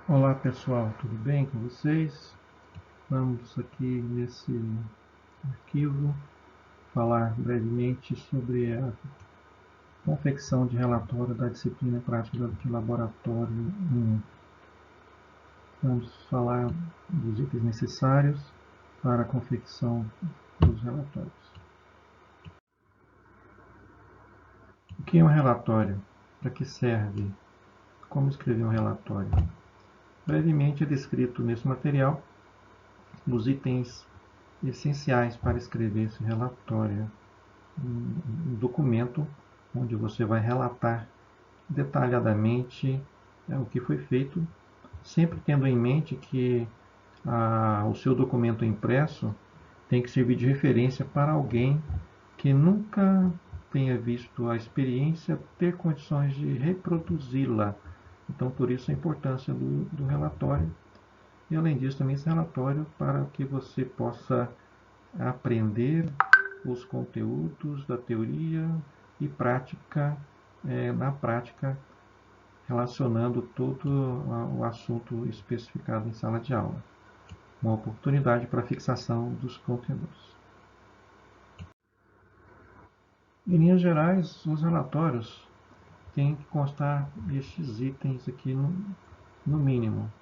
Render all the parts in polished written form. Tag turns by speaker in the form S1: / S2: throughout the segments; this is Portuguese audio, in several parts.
S1: Olá pessoal, tudo bem com vocês? Vamos aqui nesse arquivo falar brevemente sobre a confecção de relatório da disciplina prática de laboratório 1. Vamos falar dos itens necessários para a confecção dos relatórios. O que é um relatório? Para que serve? Como escrever um relatório? Brevemente é descrito nesse material os itens essenciais para escrever esse relatório. Um documento onde você vai relatar detalhadamente o que foi feito, sempre tendo em mente que o seu documento impresso tem que servir de referência para alguém que nunca tenha visto a experiência ter condições de reproduzi-la. Então, por isso a importância do relatório. E, além disso, também esse relatório para que você possa aprender os conteúdos da teoria e prática, na prática, relacionando todo o assunto especificado em sala de aula. Uma oportunidade para fixação dos conteúdos. Em linhas gerais, os relatórios têm que constar estes itens aqui no mínimo.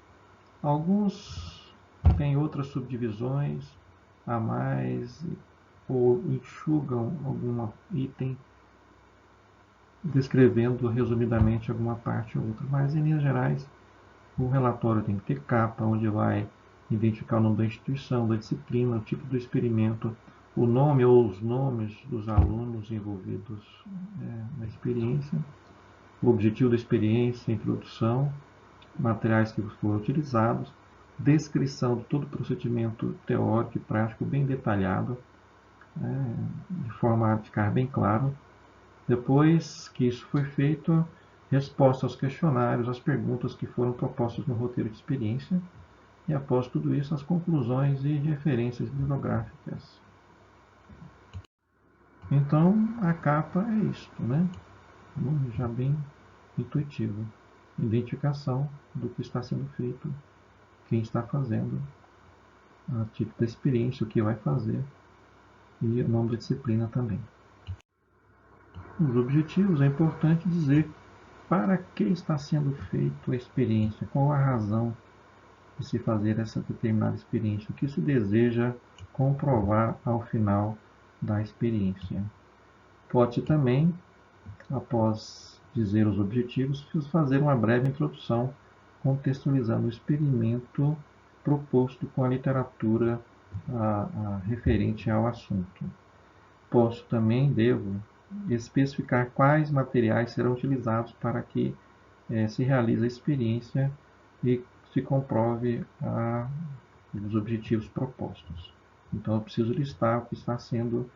S1: Alguns têm outras subdivisões a mais ou enxugam algum item descrevendo resumidamente alguma parte ou outra. Mas, em linhas gerais, o relatório tem que ter capa, onde vai identificar o nome da instituição, da disciplina, o tipo do experimento, o nome ou os nomes dos alunos envolvidos na experiência, o objetivo da experiência, a introdução, materiais que foram utilizados, descrição de todo o procedimento teórico e prático bem detalhado, de forma a ficar bem claro. Depois que isso foi feito, resposta aos questionários, às perguntas que foram propostas no roteiro de experiência, e após tudo isso, as conclusões e referências bibliográficas. Então, a capa é isto, né? Já bem intuitivo. Identificação do que está sendo feito, quem está fazendo, a tipo da experiência, o que vai fazer, e o nome da disciplina também. Os objetivos, é importante dizer para que está sendo feita a experiência, qual a razão de se fazer essa determinada experiência, o que se deseja comprovar ao final da experiência. Pode também, após dizer os objetivos, fazer uma breve introdução contextualizando o experimento proposto com a literatura referente ao assunto. Posso também, devo, especificar quais materiais serão utilizados para que se realize a experiência e se comprove os objetivos propostos. Então, eu preciso listar o que está sendo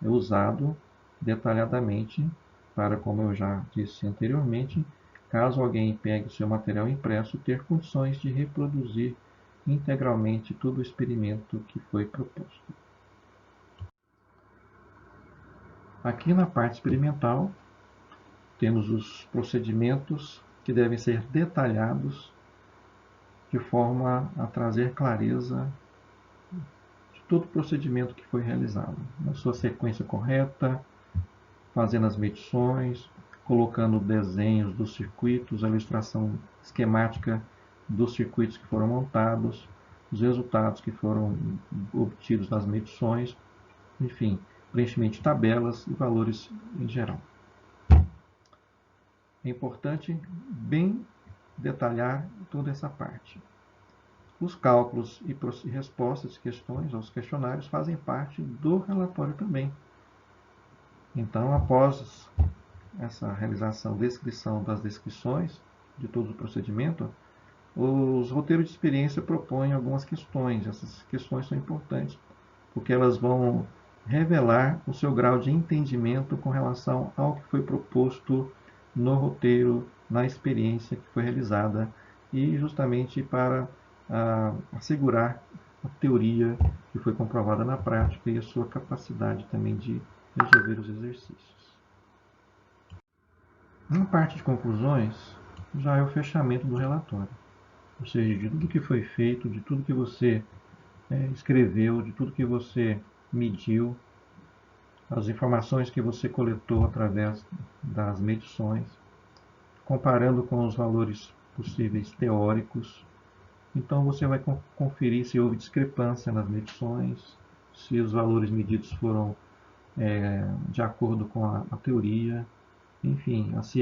S1: usado detalhadamente para, como eu já disse anteriormente, caso alguém pegue o seu material impresso, ter condições de reproduzir integralmente todo o experimento que foi proposto. Aqui na parte experimental, temos os procedimentos que devem ser detalhados de forma a trazer clareza de todo o procedimento que foi realizado, na sua sequência correta, fazendo as medições, colocando desenhos dos circuitos, a ilustração esquemática dos circuitos que foram montados, os resultados que foram obtidos nas medições, enfim, preenchimento de tabelas e valores em geral. É importante bem detalhar toda essa parte. Os cálculos e respostas de questões aos questionários fazem parte do relatório também. Então, após essa realização, descrição das descrições de todo o procedimento, os roteiros de experiência propõem algumas questões. Essas questões são importantes, porque elas vão revelar o seu grau de entendimento com relação ao que foi proposto no roteiro, na experiência que foi realizada, e justamente para assegurar a teoria que foi comprovada na prática e a sua capacidade também de resolver os exercícios. Na parte de conclusões, já é o fechamento do relatório. ou seja, de tudo que foi feito, de tudo que você escreveu, de tudo que você mediu, as informações que você coletou através das medições, comparando com os valores possíveis teóricos. Então você vai conferir se houve discrepância nas medições, se os valores medidos foram de acordo com a teoria, enfim, se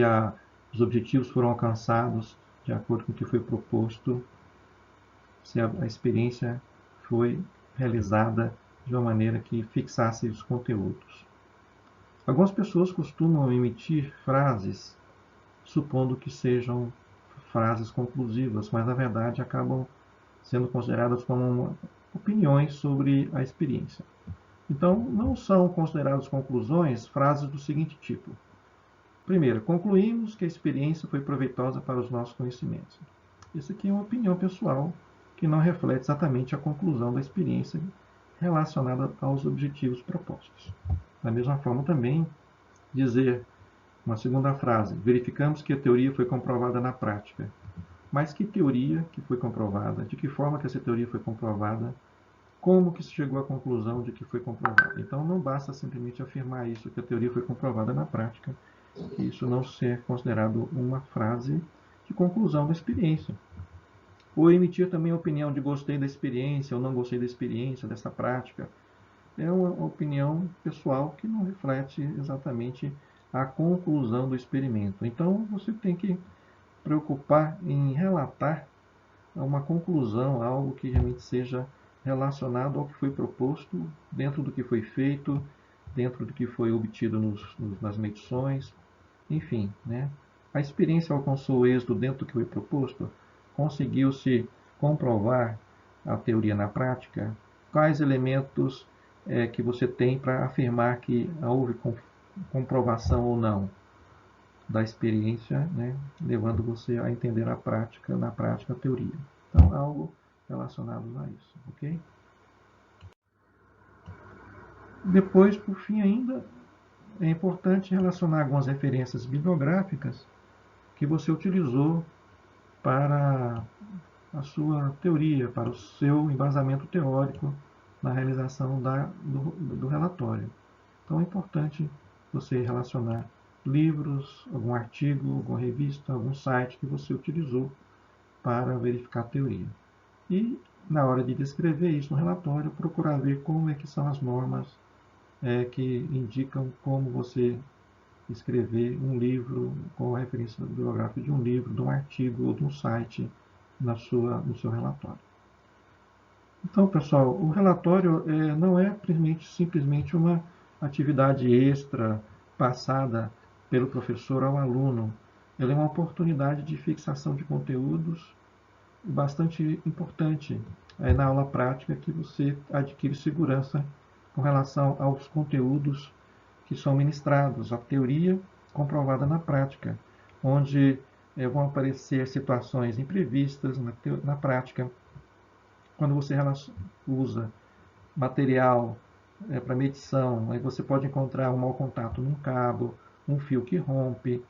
S1: os objetivos foram alcançados de acordo com o que foi proposto, se a experiência foi realizada de uma maneira que fixasse os conteúdos. Algumas pessoas costumam emitir frases supondo que sejam frases conclusivas, mas na verdade acabam sendo consideradas como opiniões sobre a experiência. Então, não são consideradas conclusões frases do seguinte tipo: primeiro, concluímos que a experiência foi proveitosa para os nossos conhecimentos. Isso aqui é uma opinião pessoal que não reflete exatamente a conclusão da experiência relacionada aos objetivos propostos. Da mesma forma, também dizer uma segunda frase: verificamos que a teoria foi comprovada na prática. Mas que teoria que foi comprovada? De que forma que essa teoria foi comprovada? Como que se chegou à conclusão de que foi comprovada? Então não basta simplesmente afirmar isso, que a teoria foi comprovada na prática, que isso não ser considerado uma frase de conclusão da experiência. Ou emitir também a opinião de gostei da experiência ou não gostei da experiência, dessa prática. É uma opinião pessoal que não reflete exatamente a conclusão do experimento. Então você tem que preocupar em relatar uma conclusão, algo que realmente seja relacionado ao que foi proposto, dentro do que foi feito, dentro do que foi obtido nas medições, enfim, né? A experiência alcançou o êxito dentro do que foi proposto? Conseguiu-se comprovar a teoria na prática? Quais elementos que você tem para afirmar que houve comprovação ou não da experiência, né, levando você a entender a prática, na prática a teoria. Então, algo relacionado a isso, ok? Depois, por fim ainda, é importante relacionar algumas referências bibliográficas que você utilizou para a sua teoria, para o seu embasamento teórico na realização do relatório. Então é importante você relacionar livros, algum artigo, alguma revista, algum site que você utilizou para verificar a teoria. E, na hora de descrever isso no relatório, procurar ver como é que são as normas que indicam como você escrever um livro, com a referência bibliográfica de um livro, de um artigo ou de um site no seu relatório. Então, pessoal, o relatório não é simplesmente uma atividade extra passada pelo professor ao aluno. Ele é uma oportunidade de fixação de conteúdos bastante importante na aula prática, que você adquire segurança com relação aos conteúdos que são ministrados, a teoria comprovada na prática, onde vão aparecer situações imprevistas na prática. Quando você usa material para medição, aí você pode encontrar um mau contato num cabo, um fio que rompe,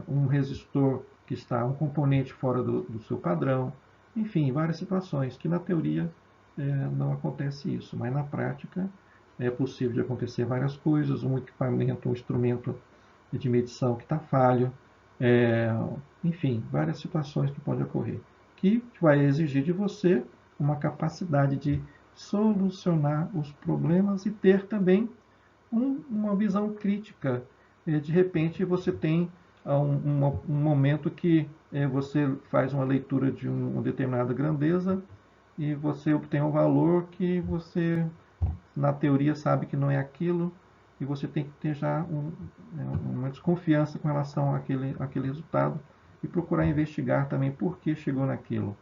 S1: um resistor que está, um componente fora do seu padrão, enfim, várias situações que na teoria não acontece isso, mas na prática é possível de acontecer várias coisas, um equipamento, um instrumento de medição que está falho, enfim, várias situações que podem ocorrer, que vai exigir de você uma capacidade de solucionar os problemas e ter também uma visão crítica. De repente você tem um momento que você faz uma leitura de uma determinada grandeza e você obtém um valor que você, na teoria, sabe que não é aquilo, e você tem que ter já uma desconfiança com relação àquele resultado e procurar investigar também por que chegou naquilo.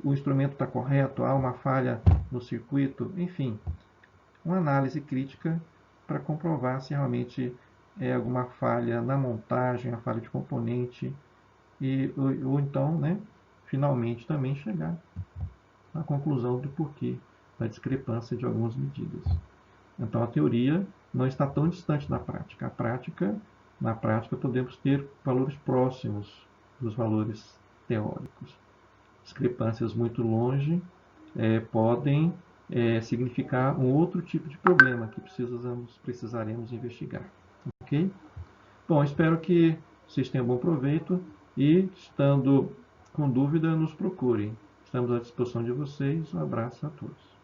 S1: O instrumento está correto, há uma falha no circuito, enfim, uma análise crítica para comprovar se realmente é alguma falha na montagem, a falha de componente, ou então, né, finalmente também chegar à conclusão do porquê da discrepância de algumas medidas. Então a teoria não está tão distante da prática. Na prática podemos ter valores próximos dos valores teóricos. discrepâncias muito longe podem significar um outro tipo de problema que precisaremos investigar. Ok? Bom, espero que vocês tenham bom proveito e, estando com dúvida, nos procurem. Estamos à disposição de vocês. Um abraço a todos.